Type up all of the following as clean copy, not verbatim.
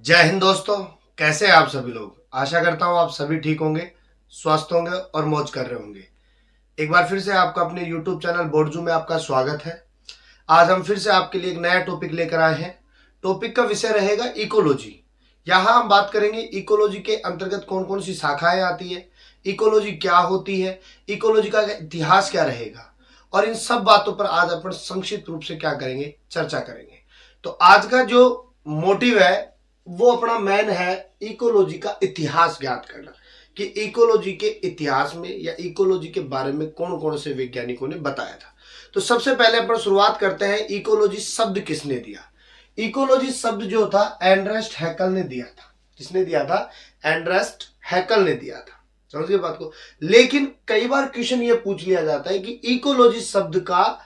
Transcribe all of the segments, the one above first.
जय हिंद दोस्तों। कैसे हैं आप सभी लोग। आशा करता हूं आप सभी ठीक होंगे, स्वस्थ होंगे और मौज कर रहे होंगे। एक बार फिर से आपका अपने YouTube चैनल बोर्डजू में आपका स्वागत है। आज हम फिर से आपके लिए एक नया टॉपिक लेकर आए हैं। टॉपिक का विषय रहेगा इकोलॉजी। यहाँ हम बात करेंगे इकोलॉजी के अंतर्गत कौन कौन सी शाखाएं आती है, इकोलॉजी क्या होती है, इकोलॉजी का इतिहास क्या रहेगा, और इन सब बातों पर आज अपन संक्षिप्त रूप से क्या करेंगे, चर्चा करेंगे। तो आज का जो मोटिव है वो अपना मेन है इकोलॉजी का इतिहास ज्ञात करना, कि इकोलॉजी के इतिहास में या इकोलॉजी के बारे में कौन कौन से वैज्ञानिकों ने बताया था। तो सबसे पहले अपन शुरुआत करते हैं, इकोलॉजी शब्द किसने दिया। इकोलॉजी शब्द जो था एंड्रस्ट हैकल ने दिया था। किसने दिया था? एंड्रस्ट हैकल ने दिया था। समझ गए बात को। लेकिन कई बार क्वेश्चन ये पूछ लिया जाता है कि इकोलॉजी शब्द का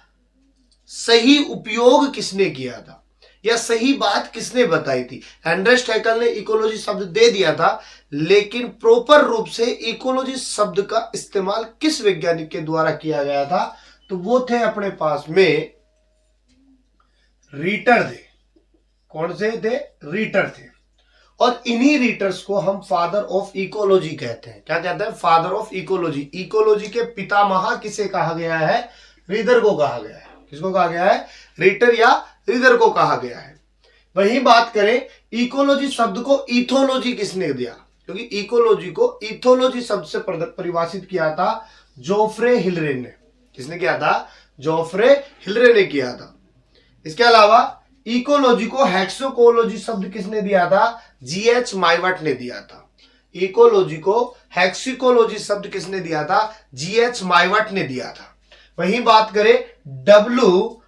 सही उपयोग किसने किया था या सही बात किसने बताई थी। एंड्रस्ट हैकल ने इकोलॉजी शब्द दे दिया था, लेकिन प्रॉपर रूप से इकोलॉजी शब्द का इस्तेमाल किस वैज्ञानिक के द्वारा किया गया था? तो वो थे अपने पास में रीटर थे। कौन से थे? रीटर थे। और इन्हीं रीटर्स को हम फादर ऑफ इकोलॉजी कहते हैं। क्या कहते हैं? Father of ecology. इकोलॉजी के पितामह किसे कहा गया है? रीडर को कहा गया है। किसको कहा गया है? रीटर या रीडर को कहा गया है। वही बात करें, इकोलॉजी शब्द को इथोलॉजी किसने दिया? क्योंकि इकोलॉजी को इथोलॉजी शब्द से परिभाषित किया था जोफ्रे हिलरे ने। किसने किया था? जोफ्रे हिलरे ने किया था। इसके अलावा इकोलॉजी को हेक्सोकोलॉजी शब्द किसने दिया था? जीएच माइवर्ट ने दिया था। इकोलॉजी को हेक्सिकोलॉजी शब्द किसने दिया था? जीएच माइवर्ट ने दिया था। वही बात करें डब्ल्यू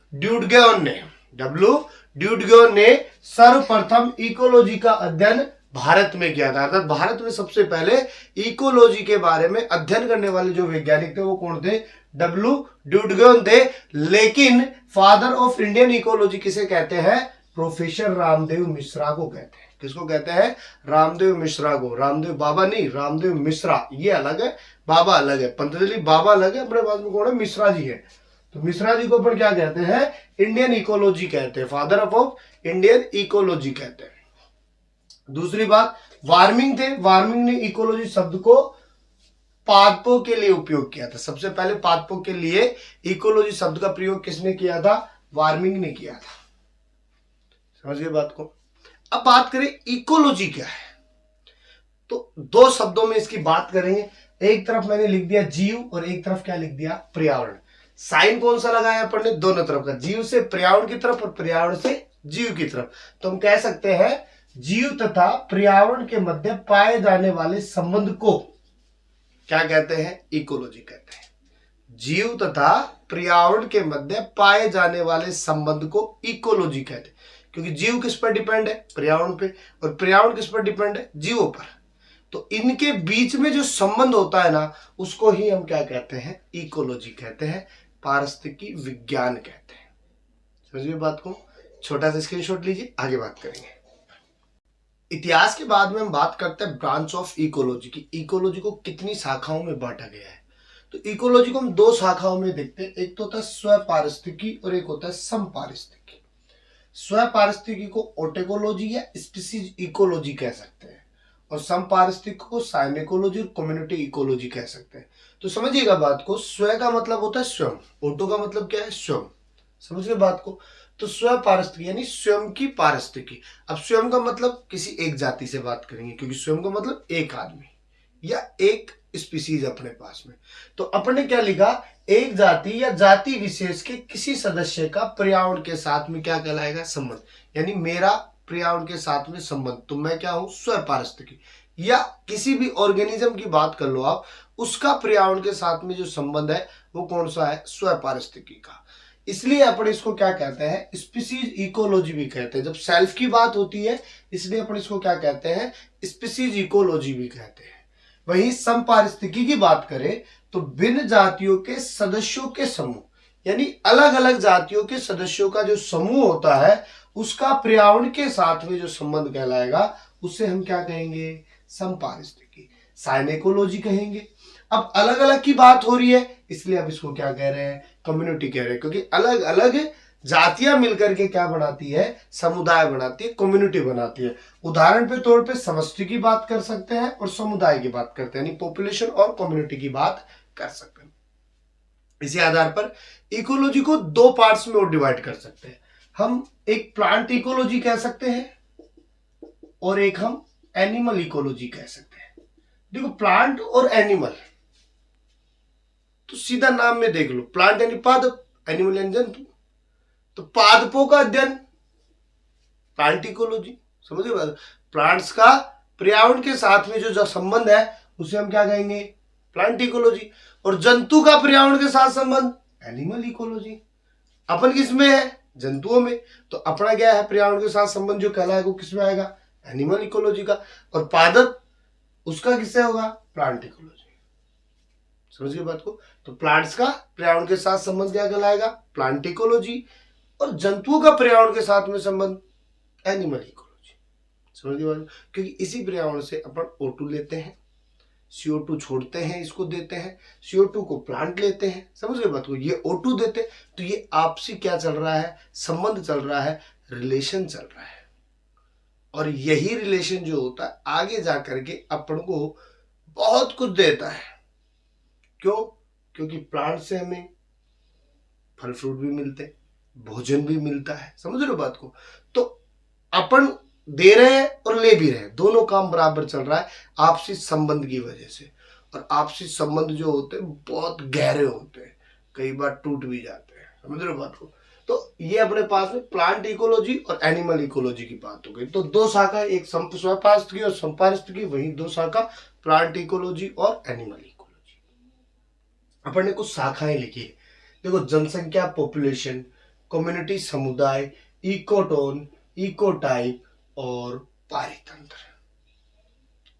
ड्यूडगेन ने सर्वप्रथम इकोलॉजी का अध्ययन भारत में किया था। अर्थात भारत में सबसे पहले इकोलॉजी के बारे में अध्ययन करने वाले जो वैज्ञानिक थे वो कौन थे? ड्यूडगेन थे। लेकिन फादर ऑफ इंडियन इकोलॉजी किसे कहते हैं? प्रोफेसर रामदेव मिश्रा को कहते हैं। किसको कहते हैं? रामदेव मिश्रा को। रामदेव बाबा नहीं, रामदेव मिश्रा। ये अलग है, बाबा अलग है। पतंजलि बाबा अलग है, अपने पास में कौन है? मिश्रा जी है। तो मिश्रा जी को अपन क्या कहते हैं? इंडियन इकोलॉजी कहते हैं। फादर ऑफ इंडियन इकोलॉजी कहते हैं। दूसरी बात, वार्मिंग थे। वार्मिंग ने इकोलॉजी शब्द को पादपों के लिए उपयोग किया था। सबसे पहले पादपों के लिए इकोलॉजी शब्द का प्रयोग किसने किया था? वार्मिंग ने किया था। समझ गए बात को। अब बात करें इकोलॉजी क्या है, तो दो शब्दों में इसकी बात करेंगे। एक तरफ मैंने लिख दिया जीव और एक तरफ क्या लिख दिया? पर्यावरण। साइन कौन सा लगाया अपन ने? दोनों तरफ का। जीव से पर्यावरण की तरफ और पर्यावरण से जीव की तरफ। तो हम कह सकते हैं जीव तथा पर्यावरण के मध्य पाए जाने वाले संबंध को क्या कहते हैं? इकोलॉजी कहते हैं। जीव तथा पर्यावरण के मध्य पाए जाने वाले संबंध को इकोलॉजी कहते हैं। क्योंकि जीव किस पर डिपेंड है? पर्यावरण पे। और पर्यावरण किस पर डिपेंड है? जीवों पर। तो इनके बीच में जो संबंध होता है ना, उसको ही हम क्या कहते हैं? इकोलॉजी कहते हैं, पारिस्थितिकी विज्ञान कहते हैं। समझिए बात को। छोटा सा स्क्रीनशॉट लीजिए, आगे बात करेंगे। इतिहास के बाद में हम बात करते हैं ब्रांच ऑफ इकोलॉजी की। इकोलॉजी को कितनी शाखाओं में बांटा गया है? तो इकोलॉजी को हम दो शाखाओं में देखते हैं। एक तो होता है स्व पारिस्थितिकी और एक होता है सम पारिस्थितिकी। स्व पारिस्थितिकी को ओटेकोलॉजी या स्पीसीज इकोलॉजी कह सकते हैं, और सम पारिस्थितिकी को साइनेकोलॉजी और कम्युनिटी इकोलॉजी कह सकते हैं। तो समझिएगा बात को। स्व का मतलब होता है स्वयं, ओटो का मतलब क्या है? स्वयं। समझ गए बात को। तो स्व पारिस्थितिकी यानी स्वयं की पारिस्थितिकी। अब स्वयं का मतलब किसी एक जाति से बात करेंगे, क्योंकि स्वयं का मतलब एक आदमी या एक स्पीसीज अपने पास में। तो अपन ने क्या लिखा? एक जाति या जाति विशेष के किसी सदस्य का पर्यावरण के साथ में क्या कहलाएगा? संबंध। यानी मेरा पर्यावरण के साथ में संबंध, तो मैं क्या हूं? स्व पारिस्थितिकी। या किसी भी ऑर्गेनिज्म की बात कर लो आप, उसका पर्यावरण के साथ में जो संबंध है वो कौन सा है? स्व पारिस्थितिकी का। इसलिए अपन इसको क्या कहते हैं? स्पीसीज इकोलॉजी भी कहते हैं। जब सेल्फ की बात होती है, इसलिए अपन इसको क्या कहते हैं? स्पीसीज इकोलॉजी भी कहते हैं। वही सम पारिस्थितिकी की बात करें तो भिन्न जातियों के सदस्यों के समूह, यानी अलग अलग जातियों के सदस्यों का जो समूह होता है, उसका पर्यावरण के साथ में जो संबंध कहलाएगा, उसे हम क्या कहेंगे? सम पारिस्थितिकी, साइनेकोलॉजी कहेंगे। अब अलग अलग की बात हो रही है, इसलिए अब इसको क्या कह रहे हैं? कम्युनिटी कह रहे हैं। क्योंकि अलग अलग जातियां मिलकर के क्या बनाती है, समुदाय बनाती है, कम्युनिटी बनाती है। उदाहरण के तौर पे समष्टि की बात कर सकते हैं और समुदाय की बात करते हैं, यानी पॉपुलेशन और कम्युनिटी की बात कर सकते हैं। इसी आधार पर इकोलॉजी को दो पार्ट्स में और डिवाइड कर सकते हैं। हम एक प्लांट इकोलॉजी कह सकते हैं और एक हम एनिमल इकोलॉजी कह सकते हैं। देखो प्लांट और एनिमल तो सीधा नाम में देख लो, प्लांट यानी पादप, एनिमल यानी जंतु। तो पादपों का अध्ययन प्लांट इकोलॉजी, समझ गए। प्लांट्स का पर्यावरण के साथ में जो संबंध है उसे हम क्या कहेंगे, प्लांट इकोलॉजी। और जंतु का पर्यावरण के साथ संबंध एनिमल इकोलॉजी। अपन किसमें है, जंतुओं में, तो अपना क्या है, पर्यावरण के साथ संबंध जो कहलाएगा वो किसमें आएगा, एनिमल इकोलॉजी का। और पादप उसका किससे होगा, प्लांट इकोलॉजी। समझ गए बात को। तो प्लांट्स का पर्यावरण के साथ संबंध क्या कहलाएगा, प्लांट इकोलॉजी। और जंतुओं का पर्यावरण के साथ में संबंध एनिमल इकोलॉजी। समझ गए बात। क्योंकि इसी पर्यावरण से अपन O2 लेते हैं, CO2 छोड़ते हैं, इसको देते हैं, CO2 को प्लांट लेते हैं। समझ गए बात को। ये O2 देते हैं, तो ये आपसी क्या चल रहा है, संबंध चल रहा है, रिलेशन चल रहा है। और यही रिलेशन जो होता है आगे जाकर के अपन को बहुत कुछ देता है। क्यों, क्योंकि प्लांट से हमें फल फ्रूट भी मिलते हैं, भोजन भी मिलता है। समझ रहे हो बात को। तो अपन दे रहे हैं और ले भी रहे हैं, दोनों काम बराबर चल रहा है आपसी संबंध की वजह से। और आपसी संबंध जो होते हैं बहुत गहरे होते हैं, कई बार टूट भी जाते हैं। समझ रहे हो बात को। तो ये अपने पास में प्लांट इकोलॉजी और एनिमल इकोलॉजी की बात हो गई। तो दो शाखा, एक स्वपारिस्थितिकी और संपारिस्थितिकी, वही दो शाखा प्लांट इकोलॉजी और एनिमल इकोलॉजी। अपन ने कुछ शाखाएं लिखी है। देखो जनसंख्या पॉपुलेशन, कम्युनिटी समुदाय, इकोटोन, इकोटाइप और पारितंत्र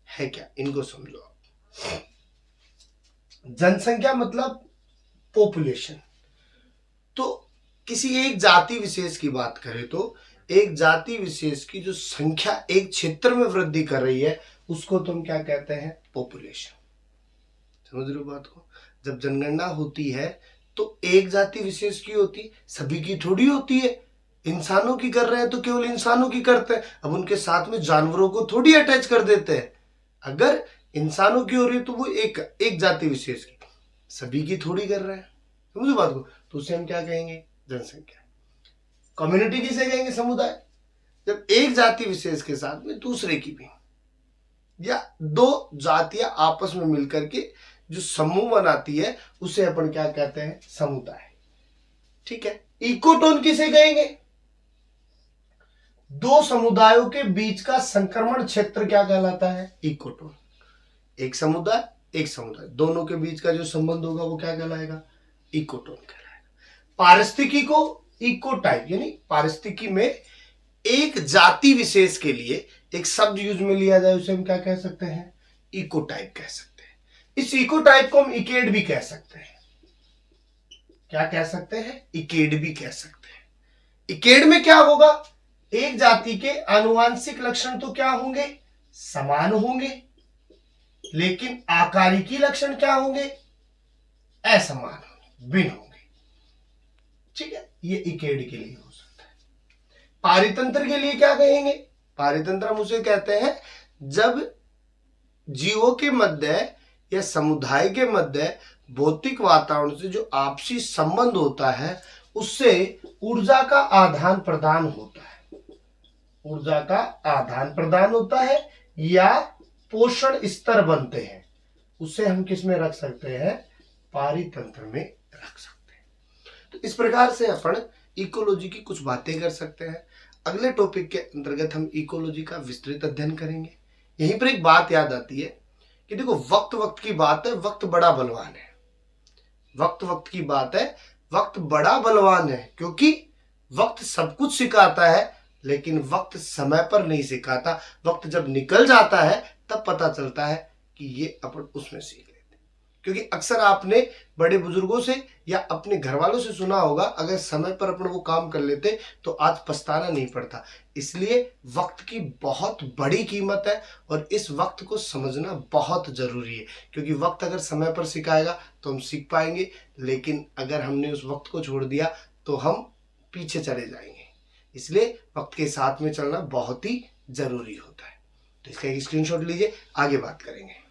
है क्या, इनको समझो आप। जनसंख्या मतलब पॉपुलेशन। तो किसी एक जाति विशेष की बात करें तो एक जाति विशेष की जो संख्या एक क्षेत्र में वृद्धि कर रही है उसको तुम क्या कहते हैं, पॉपुलेशन। समझ रहे हो बात को। जब जनगणना होती है तो एक जाति विशेष की होती, सभी की थोड़ी होती है। इंसानों की कर रहे हैं तो केवल इंसानों की करते हैं, अब उनके साथ में जानवरों को थोड़ी अटैच कर देते हैं। अगर इंसानों की हो रही है तो वो एक जाति विशेष की, सभी की थोड़ी कर रहे हैं। समझो बात को। तो उसे हम क्या कहेंगे, जनसंख्या। कम्युनिटी किसे कहेंगे, समुदाय। जब एक जाति विशेष के साथ में दूसरे की भी, या दो जातियां आपस में मिलकर के जो समूह बनाती है उसे अपन क्या कहते हैं, समुदाय। ठीक है। इकोटोन किसे कहेंगे, दो समुदायों के बीच का संक्रमण क्षेत्र क्या कहलाता है, इकोटोन। एक समुदाय एक समुदाय, दोनों के बीच का जो संबंध होगा वो क्या कहलाएगा, इकोटोन कहलाएगा। पारिस्थितिकी को इकोटाइप, यानी पारिस्थितिकी में एक जाति विशेष के लिए एक शब्द यूज में लिया जाए उसे हम क्या कह सकते हैं, इकोटाइप कह सकते हैं। इस इकोटाइप को हम इकेड भी कह सकते हैं। क्या कह सकते हैं, इकेड भी कह सकते हैं। इकेड में क्या होगा, एक जाति के आनुवांशिक लक्षण तो क्या होंगे, समान होंगे, लेकिन आकारिकी लक्षण क्या होंगे, असमान होंगे, भिन्न होंगे। ठीक है, ये इकेड के लिए हो सकता है। पारितंत्र के लिए क्या कहेंगे, पारितंत्र हम उसे कहते हैं जब जीवों के मध्य या समुदाय के मध्य भौतिक वातावरण से जो आपसी संबंध होता है उससे ऊर्जा का आदान प्रदान होता है, ऊर्जा का आदान प्रदान होता है या पोषण स्तर बनते हैं, उसे हम किस में रख सकते हैं, पारितंत्र में रख सकते हैं। तो इस प्रकार से अपन इकोलॉजी की कुछ बातें कर सकते हैं। अगले टॉपिक के अंतर्गत हम इकोलॉजी का विस्तृत अध्ययन करेंगे। यहीं पर एक बात याद आती है कि देखो वक्त वक्त की बात है, वक्त बड़ा बलवान है। वक्त वक्त की बात है, वक्त बड़ा बलवान है, क्योंकि वक्त सब कुछ सिखाता है लेकिन वक्त समय पर नहीं सिखाता। वक्त जब निकल जाता है तब पता चलता है कि ये अपन उसमें सीख लेते। क्योंकि अक्सर आपने बड़े बुजुर्गों से या अपने घर वालों से सुना होगा, अगर समय पर अपन वो काम कर लेते तो आज पछताना नहीं पड़ता। इसलिए वक्त की बहुत बड़ी कीमत है और इस वक्त को समझना बहुत जरूरी है। क्योंकि वक्त अगर समय पर सिखाएगा तो हम सीख पाएंगे, लेकिन अगर हमने उस वक्त को छोड़ दिया तो हम पीछे चले जाएंगे। इसलिए वक्त के साथ में चलना बहुत ही जरूरी होता है। तो इसका एक स्क्रीनशॉट लीजिए, आगे बात करेंगे।